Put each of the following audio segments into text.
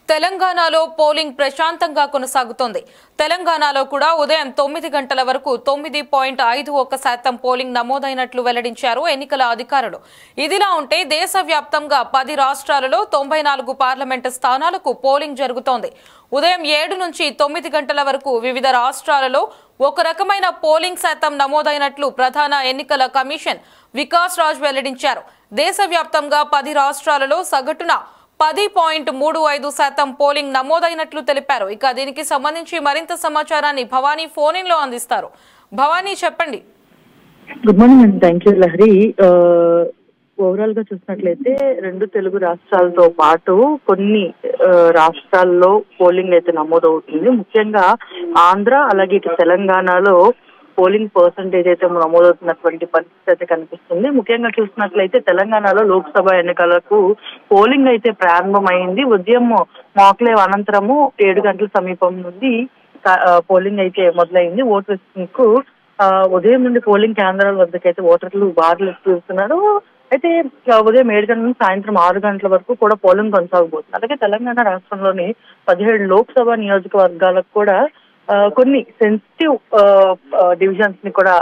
తెలంగాణలో పోలింగ్ ప్రశాంతంగా కొనసాగుతోంది. తెలంగాణలో కూడా ఉదయం 9 గంటల వరకు 9.51% పోలింగ్ నమోదైనట్లు వెల్లడించారు ఎన్నికల అధికారులు. ఇదిలా ఉంటే దేశవ్యాప్తంగా 10 రాష్ట్రాలలో 94 పార్లమెంటు స్థానాలకు పోలింగ్ జరుగుతోంది. ఉదయం 7 నుంచి 9 గంటల వరకు వివిధ రాష్ట్రాలలో ఒక రకమైన పోలింగ్ శాతం నమోదైనట్లు ప్రధాన ఎన్నికల కమిషన్ వికాస్ రాజ్ వెల్లడించారు. దేశవ్యాప్తంగా 10 రాష్ట్రాలలో సగటున 10.35% పోలింగ్ నమోదైనట్లు తెలిపారు. ఇక దీనికి సంబంధించి మరింత సమాచారాన్ని భవానీ ఫోన్ ఇన్ లో అందిస్తారు. భవానీ, చెప్పండి. గుడ్ మార్నింగ్ అండి. Thank you Lahari. ఓవరాల్ గా చూసినట్లయితే రెండు తెలుగు రాష్ట్రాలతో పాటు కొన్ని రాష్ట్రాల్లో పోలింగ్ అయితే నమోదవుతుంది. ముఖ్యంగా ఆంధ్ర అలాగే ఇటు తెలంగాణలో పోలింగ్ పర్సంటేజ్ అయితే నమోదవుతున్నటువంటి పరిస్థితి అయితే కనిపిస్తుంది. ముఖ్యంగా చూసినట్లయితే తెలంగాణలో లోక్సభ ఎన్నికలకు పోలింగ్ అయితే ప్రారంభమైంది. ఉదయం మాక్లేవ్ అనంతరము 7 గంటల సమీపం నుండి పోలింగ్ అయితే మొదలైంది. ఓటు వేసుకు ఉదయం నుండి పోలింగ్ కేంద్రాల వద్దకైతే ఓటర్లు బారులు ఎత్తుతున్నారు. అయితే ఉదయం 7 గంటల నుంచి సాయంత్రం 6 గంటల వరకు కూడా పోలింగ్ కొనసాగబోతుంది. అలాగే తెలంగాణ రాష్ట్రంలోని 17 లోక్సభ నియోజకవర్గాలకు కూడా కొన్ని సెన్సిటివ్ డివిజన్స్ ని కూడా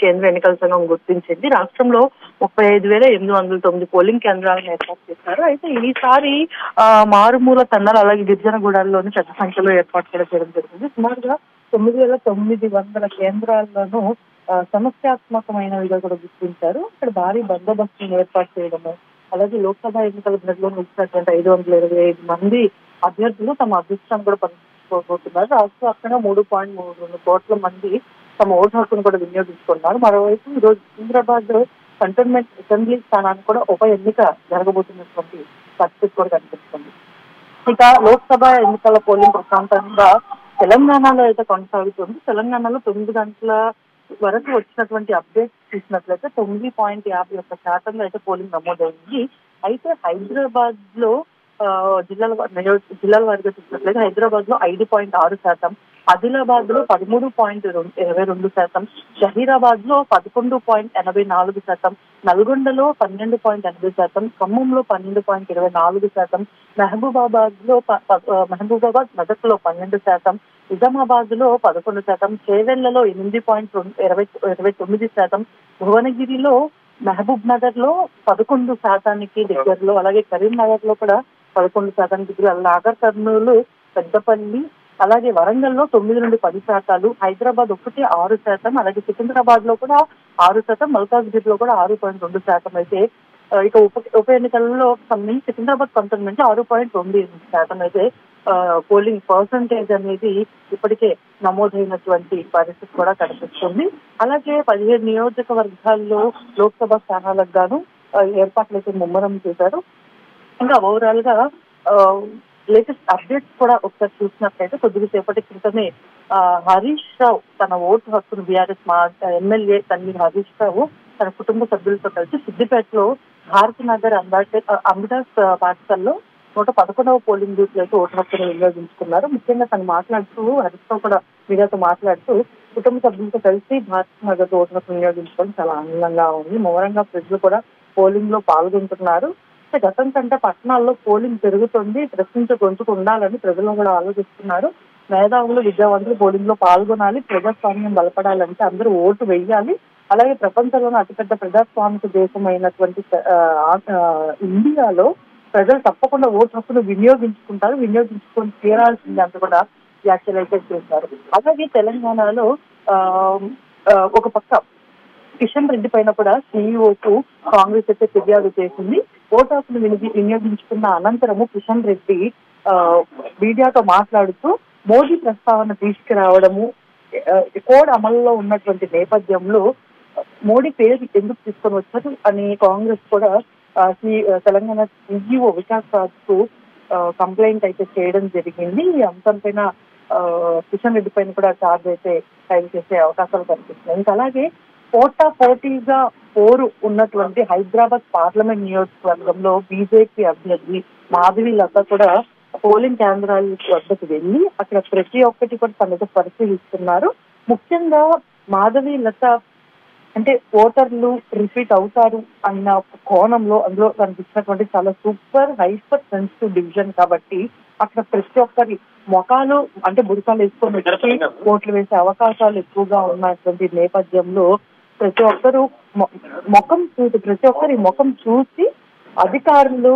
కేంద్ర ఎన్నికల సంఘం గుర్తించింది. రాష్ట్రంలో 35,809 పోలింగ్ కేంద్రాలను ఏర్పాటు చేశారు. అయితే ఈసారి మారుమూల తండాలు అలాగే గిరిజన గూడాల్లోని పెద్ద సంఖ్యలో ఏర్పాటు కూడా చేయడం జరిగింది. సుమారుగా 9,900 కేంద్రాలను సమస్యాత్మకమైనవిగా కూడా గుర్తించారు. ఇక్కడ భారీ బందోబస్తును ఏర్పాటు చేయడము, అలాగే లోక్సభ ఎన్నికల బరిలో నిలిచినటువంటి 525 మంది అభ్యర్థులు తమ అదృష్టాన్ని కూడా పోతున్నారు. రాష్ట్ర వ్యాప్తంగా 3.32 కోట్ల మంది తమ ఓటు హక్కును కూడా వినియోగించుకున్నారు. మరోవైపు ఈరోజు సికింద్రాబాద్ కంటోన్మెంట్ అసెంబ్లీ స్థానానికి కూడా ఉప ఎన్నిక జరగబోతున్నటువంటి పరిస్థితి కూడా కనిపిస్తుంది. ఇక లోక్సభ ఎన్నికల పోలింగ్ ప్రశాంతంగా తెలంగాణలో అయితే కొనసాగుతుంది. తెలంగాణలో 9 గంటల వరకు వచ్చినటువంటి అప్డేట్స్ చూసినట్లయితే 9.51% అయితే పోలింగ్ నమోదైంది. అయితే హైదరాబాద్ లో జిల్లాల వారిగా చూసినట్లయితే హైదరాబాద్ లో 5.6%, ఆదిలాబాద్ లో 13.22%, జహీరాబాద్ లో 11.84%, నల్గొండలో 12.80%, ఖమ్మంలో 12.24%, మహబూబాబాద్ మెదక్ లో 12%, నిజామాబాద్ లో 11%, చేవెళ్లలో 8.29%, భువనగిరిలో మహబూబ్ నగర్ లో 11% దగ్గరలో, అలాగే కరీంనగర్ లో కూడా 11% దగ్గర, నాగర్ కర్నూలు, పెద్దపల్లి అలాగే వరంగల్ లో 9 నుండి 10%, హైదరాబాద్ 6%, అలాగే సికింద్రాబాద్ లో కూడా 6%, మల్కాజ్గిరి లో కూడా 6.2% అయితే ఇక ఉప ఎన్నికలలో సంబంధించి సికింద్రాబాద్ 19 నుంచి 6.28% అయితే పోలింగ్ పర్సంటేజ్ అనేది ఇప్పటికే నమోదైనటువంటి పరిస్థితి కూడా కనిపిస్తుంది. అలాగే 17 నియోజకవర్గాల్లో లోక్సభ స్థానాలకు గాను ఏర్పాట్లు అయితే ముమ్మరం చేశారు. ఇంకా ఓవరాల్ గా లేటెస్ట్ అప్డేట్స్ కూడా ఒకసారి చూసినట్లయితే కొద్దిసేపటి క్రితమే హరీష్ రావు తన ఓటు హక్కును బీఆర్ఎస్ ఎమ్మెల్యే తన్వి హరీష్ రావు తన కుటుంబ సభ్యులతో కలిసి సిద్దిపేటలో భారత్ నగర్ అంబిడాస్ పాఠశాలలో 111వ పోలింగ్ బూత్ లో ఓటు హక్కును వినియోగించుకున్నారు. ముఖ్యంగా తను మాట్లాడుతూ హరీష్ రావు కూడా మీడియాతో మాట్లాడుతూ కుటుంబ సభ్యులతో కలిసి భారత్ నగర్ ఓటు హక్కును వినియోగించుకోవడం చాలా ఆనందంగా ఉంది. ముమ్మరంగా ప్రజలు కూడా పోలింగ్ లో పాల్గొంటున్నారు. గతం కంటే పట్టణాల్లో పోలింగ్ పెరుగుతుంది, ప్రశ్నించే గొంతుకు ఉండాలని ప్రజలు కూడా ఆలోచిస్తున్నారు. మేధావులు విద్యావంతులు పోలింగ్ లో పాల్గొనాలి, ప్రజాస్వామ్యం బలపడాలంటే అందరూ ఓటు వేయాలి. అలాగే ప్రపంచంలోని అతిపెద్ద ప్రజాస్వామిక దేశమైనటువంటి ఇండియాలో ప్రజలు తప్పకుండా ఓటు హక్కును వినియోగించుకొని తీరాల్సింది అంటూ కూడా వ్యాఖ్యలు అయితే చేశారు. అలాగే తెలంగాణలో ఒక పక్క కిషన్ రెడ్డి పైన కూడా సీఈఓకు కాంగ్రెస్ అయితే ఫిర్యాదు చేసింది. ఓటు హక్కును వినియోగించుకున్న అనంతరము కిషన్ రెడ్డి మీడియాతో మాట్లాడుతూ మోదీ ప్రస్తావన తీసుకురావడము, కోడ్ అమల్లో ఉన్నటువంటి నేపథ్యంలో మోడీ పేరు ఎందుకు తీసుకొని వచ్చారు అని కాంగ్రెస్ కూడా తెలంగాణ సీఈఓ వికాస్ రాజ్ కు కంప్లైంట్ అయితే చేయడం జరిగింది. ఈ అంశం పైన కిషన్ రెడ్డి పైన కూడా ఛార్జ్ అయితే ఫైల్ చేసే అవకాశాలు కనిపిస్తున్నాయి. ఇంకా అలాగే పోటాపోటీగా పోరు ఉన్నటువంటి హైదరాబాద్ పార్లమెంట్ నియోజకవర్గంలో బీజేపీ అభ్యర్థి మాధవి లత కూడా పోలింగ్ కేంద్రాల వద్దకు వెళ్లి అక్కడ ప్రతి ఒక్కటి కూడా తనతో పరిశీలిస్తున్నారు. ముఖ్యంగా మాధవి లత అంటే ఓటర్లు రిపీట్ అవుతారు అన్న ఒక కోణంలో అందులో కనిపించినటువంటి చాలా సూపర్ హైపర్ సెన్సిటివ్ డివిజన్ కాబట్టి అక్కడ ప్రతి ఒక్కరి ముఖాలు అంటే బురకాలు వేసుకొని వచ్చి ఓట్లు వేసే అవకాశాలు ఎక్కువగా ఉన్నటువంటి నేపథ్యంలో ప్రతి ఒక్కరు ప్రతి ఒక్కరి ముఖం చూసి అధికారులు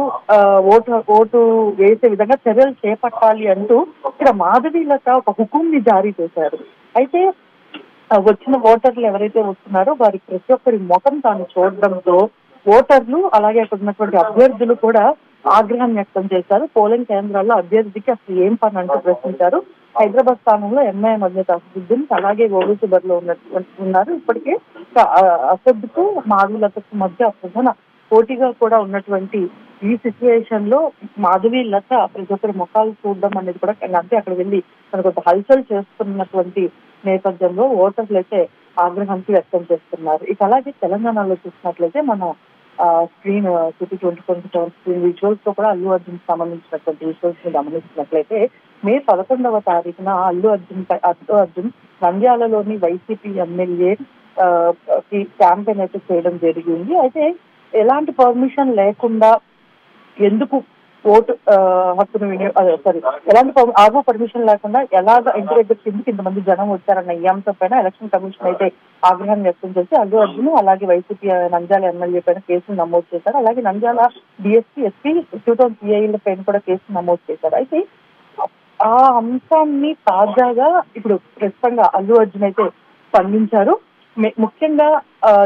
ఓటు వేసే విధంగా చర్యలు చేపట్టాలి అంటూ ఇక్కడ మాధవీలత ఒక హుకుంని జారీ చేశారు. అయితే వచ్చిన ఓటర్లు ఎవరైతే వస్తున్నారో వారి ప్రతి ఒక్కరి ముఖం తాను చూడడంతో ఓటర్లు అలాగే అక్కడ ఉన్నటువంటి అభ్యర్థులు కూడా ఆగ్రహం వ్యక్తం చేశారు. పోలింగ్ కేంద్రాల్లో అభ్యర్థికి అసలు ఏం పని అంటూ ప్రశ్నించారు. హైదరాబాద్ స్థానంలో ఎంఐఎం అధినేత అసదుద్దీన్ అలాగే ఓవైసీ బరిలో ఉన్నారు. ఇప్పటికే అసద్కు మాధవీలతకు మధ్య ప్రధాన పోటీగా కూడా ఉన్నటువంటి ఈ సిచ్యువేషన్ లో మాధవీలత ప్రతి ఒక్కరి ముఖాలు చూడడం అనేది కూడా అంటే అక్కడ వెళ్ళి తనకు కొంత హల్చల్ చేస్తున్నటువంటి నేపథ్యంలో ఓటర్లు అయితే ఆగ్రహానికి వ్యక్తం చేస్తున్నారు. ఇక అలాగే తెలంగాణలో చూసినట్లయితే మనం స్క్రీన్ 2027 స్క్రీన్ విజువల్స్ తో కూడా అల్లు అర్జున్ సంబంధించినటువంటి విజువల్స్ ని గమనించినట్లయితే మే 11వ తారీఖున అల్లు అర్జున్ నంద్యాలలోని వైసీపీ ఎమ్మెల్యే క్యాంపెయిన్ అయితే చేయడం జరిగింది. అయితే ఎలాంటి పర్మిషన్ లేకుండా ఎందుకు ఓటు హక్కును ఎలాంటి ఆర్ఓ పర్మిషన్ లేకుండా ఎలాగ ఇంటి దగ్గరికి ఎందుకు ఇంతమంది జనం వచ్చారన్న ఈ అంశం పైన ఎలక్షన్ కమిషన్ అయితే ఆగ్రహాన్ని వ్యక్తం చేసి అల్లు అర్జున్ అలాగే వైసీపీ నంద్యాల ఎమ్మెల్యే పైన కేసులు నమోదు చేశారు. అలాగే నంద్యాల డిఎస్పీ ఎస్పీ 2000 పైన కూడా కేసులు నమోదు చేశారు. అయితే ఆ అంశాన్ని తాజాగా ఇప్పుడు ప్రస్తుతంగా అల్లు అర్జున్ అయితే స్పందించారు. ముఖ్యంగా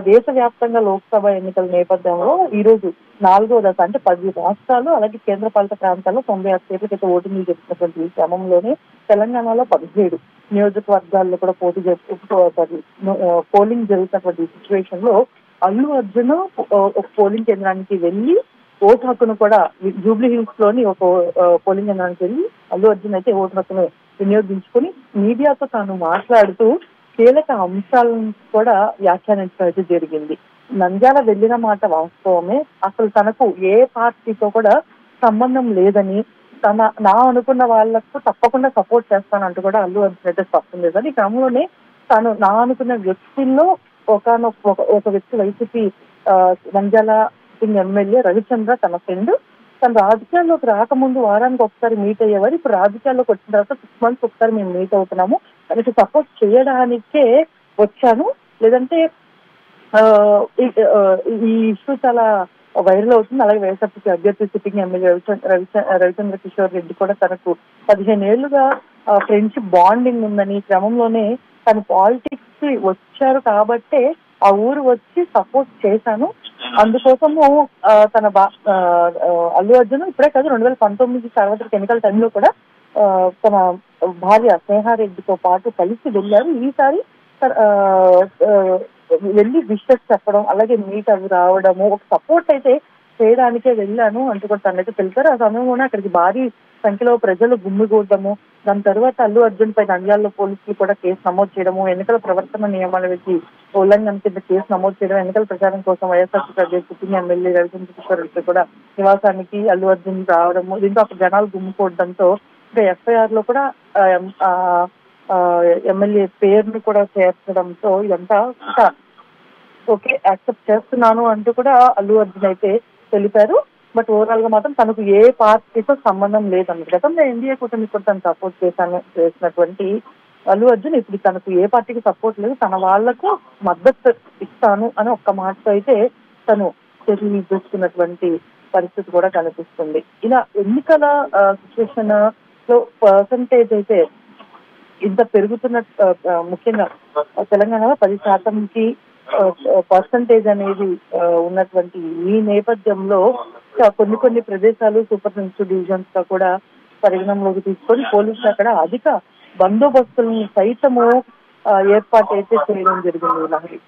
దేశవ్యాప్తంగా లోక్సభ ఎన్నికల నేపథ్యంలో ఈ రోజు 4వ దశ అంటే 10 రాష్ట్రాలు అలాగే కేంద్రపాలిత ప్రాంతాల్లో 96 సీట్లకైతే ఓటింగ్లు జరుగుతున్నటువంటి ఈ క్రమంలోనే తెలంగాణలో 17 నియోజకవర్గాల్లో కూడా పోలింగ్ జరుగుతున్నటువంటి సిచ్యువేషన్ లో అల్లు అర్జున్ ఒక పోలింగ్ కేంద్రానికి వెళ్లి ఓటు హక్కును కూడా జూబ్లీ హిల్స్ లోని ఒక పోలింగ్ కేంద్రానికి వెళ్లి అల్లు అర్జున్ అయితే ఓటు హక్కును వినియోగించుకుని మీడియాతో తాను మాట్లాడుతూ కీలక అంశాలను కూడా వ్యాఖ్యానించడం అయితే జరిగింది. నంద్యాల వెళ్లిన మాట వాస్తవమే, అసలు తనకు ఏ పార్టీతో కూడా సంబంధం లేదని నా అనుకున్న వాళ్లకు తప్పకుండా సపోర్ట్ చేస్తానంటూ కూడా అల్లు అర్జున్ అయితే స్పష్టం చేశారు. ఈ క్రమంలోనే తాను నా అనుకున్న వ్యక్తుల్లో ఒక వ్యక్తి వైసీపీ నంద్యాల ఎమ్మెల్యే రవిచంద్ర తన ఫ్రెండ్ తన రాజకీయాల్లోకి రాకముందు వారానికి ఒకసారి మీట్ అయ్యేవారు. ఇప్పుడు రాజకీయాల్లోకి వచ్చిన తర్వాత 6 months ఒకసారి మేము మీట్ అవుతున్నాము, దానికి సపోర్ట్ చేయడానికే వచ్చాను. లేదంటే ఈ ఇష్యూ చాలా వైరల్ అవుతుంది. అలాగే వైఎస్ఆర్సీపీ అభ్యర్థి సిట్టింగ్ ఎమ్మెల్యే రవిచంద్ర కిషోర్ రెడ్డి కూడా తనకు 15 ఏళ్లుగా ఫ్రెండ్షిప్ బాండింగ్ ఉందని క్రమంలోనే తను పాలిటిక్స్ కి వచ్చారు కాబట్టే ఆ ఊరు వచ్చి సపోర్ట్ చేశాను. అందుకోసము తన అల్లు అర్జున్ ఇప్పుడే కాదు 2019 సార్వత్రిక ఎన్నికల టైంలో కూడా తన భార్య స్నేహారెడ్డితో పాటు కలిసి వెళ్ళారు. ఈసారి వెళ్ళి విషెస్ చెప్పడం అలాగే మీట్ అవి రావడము ఒక సపోర్ట్ అయితే చేయడానికే వెళ్ళాను అంటూ కూడా తనైతే తెలిపారు. ఆ సమయంలోనే అక్కడికి భారీ సంఖ్యలో ప్రజలు గుమ్మిగూడము, దాని తర్వాత అల్లు అర్జున్ పై నంద్యాలలో పోలీసులు కూడా కేసు నమోదు చేయడము, ఎన్నికల ప్రవర్తన నియమాల వచ్చి ఉల్లంఘన కింద కేసు నమోదు చేయడం, ఎన్నికల ప్రచారం కోసం వైఎస్ఆర్సీపీ అభ్యర్థి ఎమ్మెల్యే రవిచంద్ర కిషోర్ రెడ్డి కూడా నివాసానికి అల్లు అర్జున్ రావడము, దీంతో అక్కడ జనాలు గుమ్మికూడడంతో ఇంకా ఎఫ్ఐఆర్ లో కూడా ఎమ్మెల్యే పేరును కూడా చేర్చడంతో ఇదంతా ఇంకా ఓకే యాక్సెప్ట్ చేస్తున్నాను అంటూ కూడా అల్లు అర్జున్ అయితే తెలిపారు. బట్ ఓవరాల్ గా మాత్రం తనకు ఏ పార్టీతో సంబంధం లేదన్నది. గతంలో ఎన్డీఏ కూటమి కూడా తను సపోర్ట్ చేసినటువంటి అల్లు అర్జున్ ఇప్పుడు తనకు ఏ పార్టీకి సపోర్ట్ లేదు, తన వాళ్లకు మద్దతు ఇస్తాను అని ఒక్క మాటతో అయితే తను చూసుకున్నటువంటి పరిస్థితి కూడా కనిపిస్తుంది. ఇలా ఎన్నికల సిచ్యువేషన్ లో పర్సంటేజ్ అయితే ఇంత పెరుగుతున్న ముఖ్యంగా తెలంగాణలో 10% పర్సంటేజ్ అనేది ఉన్నటువంటి ఈ నేపథ్యంలో కొన్ని ప్రదేశాలు సూపర్ సెన్సిటివ్ డివిజన్స్ గా కూడా పరిగణనలోకి తీసుకొని పోలీసులు అక్కడ అధిక బందోబస్తులను సైతము ఏర్పాటు అయితే చేయడం జరిగింది. లహరి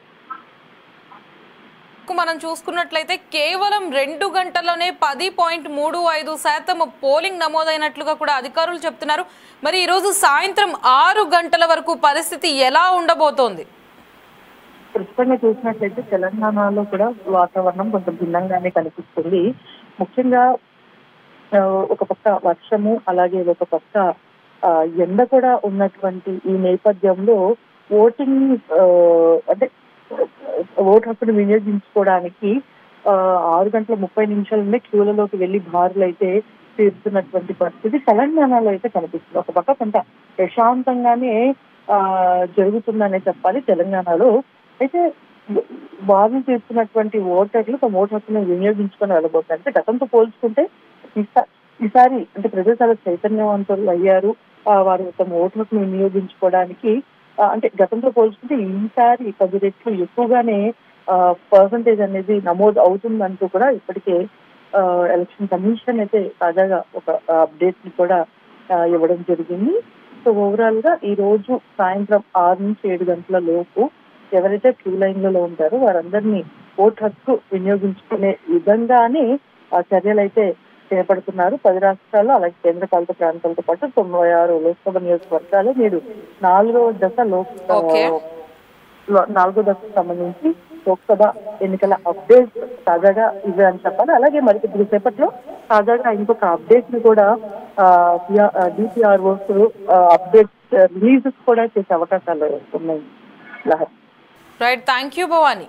మనం చూసుకున్నట్లయితే కేవలం 2 గంటల్లోనే 10.35% పోలింగ్ నమోదైనట్లుగా కూడా అధికారులు చెప్తున్నారు. మరి ఈ రోజు సాయంత్రం 6 గంటల వరకు పరిస్థితి ఎలా ఉండబోతోంది? ప్రస్తుతంగా చూసినట్లయితే తెలంగాణలో కూడా వాతావరణం కొంచెం భిన్నంగానే కనిపిస్తుంది. ముఖ్యంగా ఒక పక్క వర్షము అలాగే ఒక పక్క ఎండ కూడా ఉన్నటువంటి ఈ నేపథ్యంలో ఓటింగ్ అంటే ఓటు హక్కును వినియోగించుకోవడానికి 6:30 క్యూలలోకి వెళ్లి బారులు అయితే తీరుతున్నటువంటి పరిస్థితి తెలంగాణలో అయితే కనిపిస్తుంది. ఒక పక్క కొంత ప్రశాంతంగానే జరుగుతుందనే చెప్పాలి తెలంగాణలో. అయితే బారులు తీరుతున్నటువంటి ఓటర్లు తమ ఓటు హక్కును వినియోగించుకొని వెళ్ళబోతారు. అంటే గతంతో పోల్చుకుంటే ఈసారి అంటే ప్రజలు చాలా చైతన్యవంతులు అయ్యారు. వారు తమ ఓటు హక్కును వినియోగించుకోవడానికి అంటే గతంతో పోల్చుకుంటే ఈసారి 10 రెట్లు ఎక్కువగానే పర్సంటేజ్ అనేది నమోదు అవుతుందంటూ కూడా ఇప్పటికే ఎలక్షన్ కమిషన్ అయితే తాజాగా ఒక అప్డేట్ ని కూడా ఇవ్వడం జరిగింది. సో ఓవరాల్ గా ఈ రోజు సాయంత్రం 6 నుంచి 7 గంటల లోపు ఎవరైతే క్యూ లైన్లలో ఉంటారో వారందరినీ ఓటు హక్కు వినియోగించుకునే విధంగానే చర్యలు అయితే చేపడుతున్నారు. 10 రాష్ట్రాల్లో అలాగే కేంద్ర పాలిత ప్రాంతాలతో పాటు 96 లోక్సభ నియోజకవర్గాలు నేడు నాలుగో దశకు సంబంధించి లోక్సభ ఎన్నికల అప్డేట్ తాజాగా ఇవి అని చెప్పాలి. అలాగే మరి కొద్ది సేపట్లో తాజాగా ఇంకొక అప్డేట్ ని కూడా డిపిఆర్ఓస్ అప్డేట్ రిలీజ్ కూడా చేసే అవకాశాలు ఉన్నాయి. Right, thank you Bhavani.